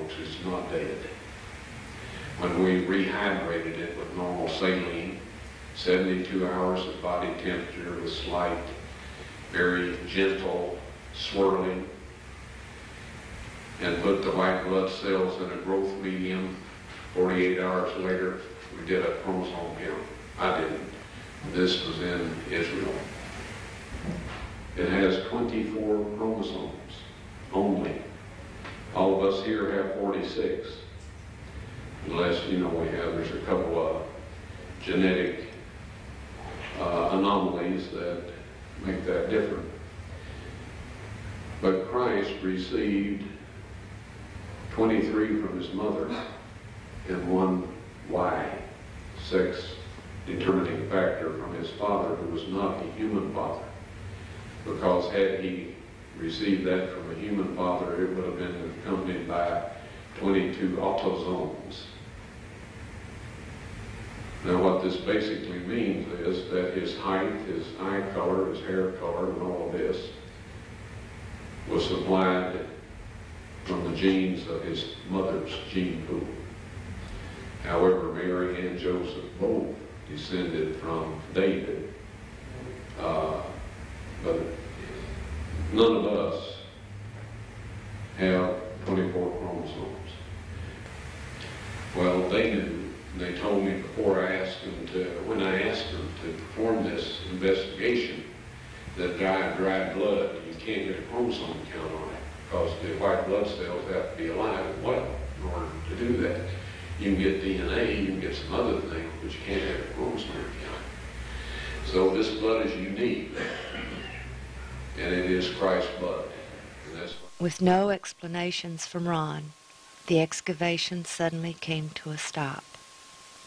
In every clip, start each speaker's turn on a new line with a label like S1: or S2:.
S1: folks. It's not dead. When we rehydrated it with normal saline, 72 hours of body temperature with slight, very gentle swirling, and put the white blood cells in a growth medium, 48 hours later, we did a chromosome count. I didn't. This was in Israel. It has 24 chromosomes only. All of us here have 46. Unless, we have, there's a couple of genetic anomalies that make that different. But Christ received 23 from his mother and 1 Y, sex determining factor, from his father, who was not a human father. Because had he received that from a human father, it would have been accompanied by 22 autosomes. Now what this basically means is that his height, his eye color, his hair color, and all of this was supplied from the genes of his mother's gene pool. However, Mary and Joseph both descended from David, but none of us have 24 chromosomes. Well, they knew. They told me before I asked them when I asked them to perform this investigation, that dried blood, you can't get a chromosome count on it because the white blood cells have to be alive and well in order to do that. You can get DNA, you can get some other things, but you can't have a chromosome count. So this blood is unique, and it is Christ's blood. And that's
S2: With no explanations from Ron, the excavation suddenly came to a stop.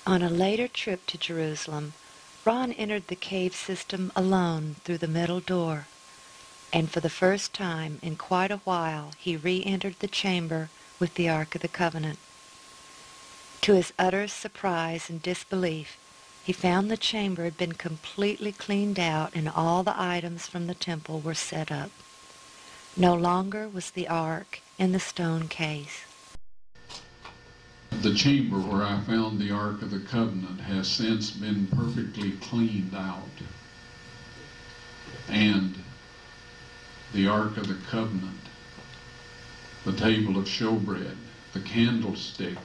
S2: On a later trip to Jerusalem, Ron entered the cave system alone through the middle door, and for the first time in quite a while he re-entered the chamber with the Ark of the Covenant. To his utter surprise and disbelief, he found the chamber had been completely cleaned out and all the items from the temple were set up. No longer was the Ark in the stone case.
S3: The chamber where I found the Ark of the Covenant has since been perfectly cleaned out. And the Ark of the Covenant, the table of showbread, the candlestick,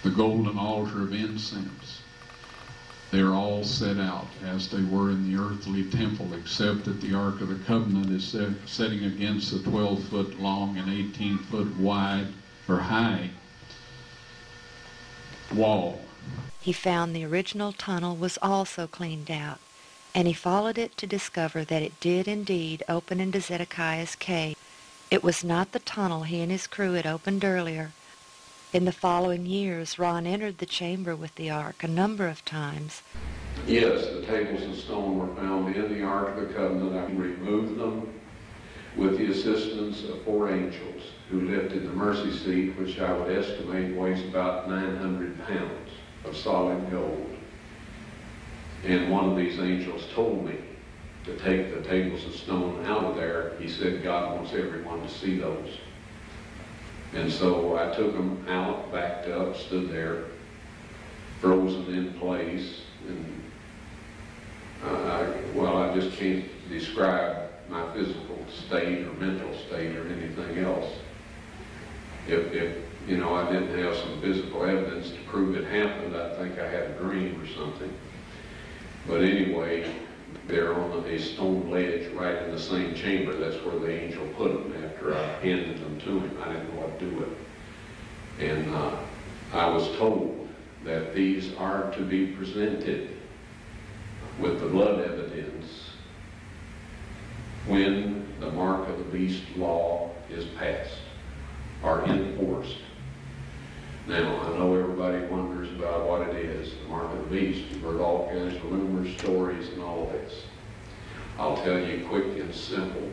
S3: the golden altar of incense, they're all set out as they were in the earthly temple, except that the Ark of the Covenant is setting against the 12-foot long and 18-foot wide or high wall.
S2: He found the original tunnel was also cleaned out, and he followed it to discover that it did indeed open into Zedekiah's cave. It was not the tunnel he and his crew had opened earlier. In the following years, Ron entered the chamber with the Ark a number of times.
S1: Yes, the tables of stone were found in the Ark of the Covenant. I removed them with the assistance of 4 angels who lifted the mercy seat, which I would estimate weighs about 900 pounds of solid gold. And one of these angels told me to take the tables of stone out of there. He said God wants everyone to see those. And so I took them out, backed up, stood there, frozen in place, and I just can't describe my physical state or mental state or anything else. If I didn't have some physical evidence to prove it happened, I think I had a dream or something. But anyway, they're on a stone ledge right in the same chamber. That's where the angel put them after I handed them to him. I didn't know what to do with them. And I was told that these are to be presented with the blood evidence when the mark of the beast law is passed or enforced. Now, I know everybody wonders about what it is, the mark of the beast. You've heard all kinds of rumors, stories, and all this. I'll tell you quick and simple.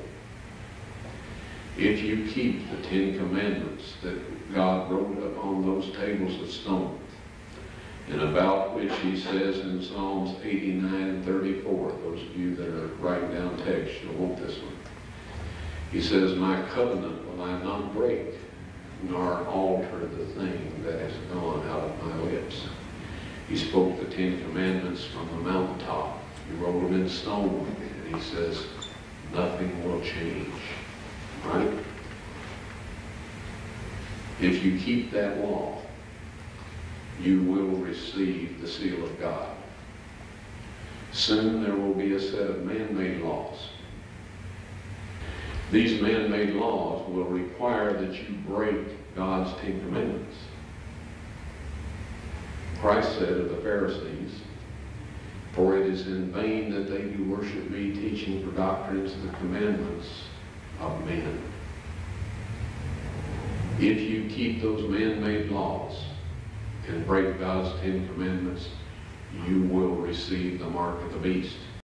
S1: If you keep the 10 Commandments that God wrote upon those tables of stone, and about which he says in Psalms 89 and 34, those of you that are writing down text, you'll want this one. He says, my covenant will I not break, nor alter the thing that has gone out of my lips. He spoke the 10 Commandments from the mountaintop. He wrote them in stone, and he says, nothing will change. Right? If you keep that law, you will receive the seal of God. Soon there will be a set of man-made laws. These man-made laws will require that you break God's 10 Commandments. Christ said of the Pharisees, for it is in vain that they do worship me, teaching for doctrines the commandments of men. If you keep those man-made laws and break God's 10 Commandments, you will receive the mark of the beast.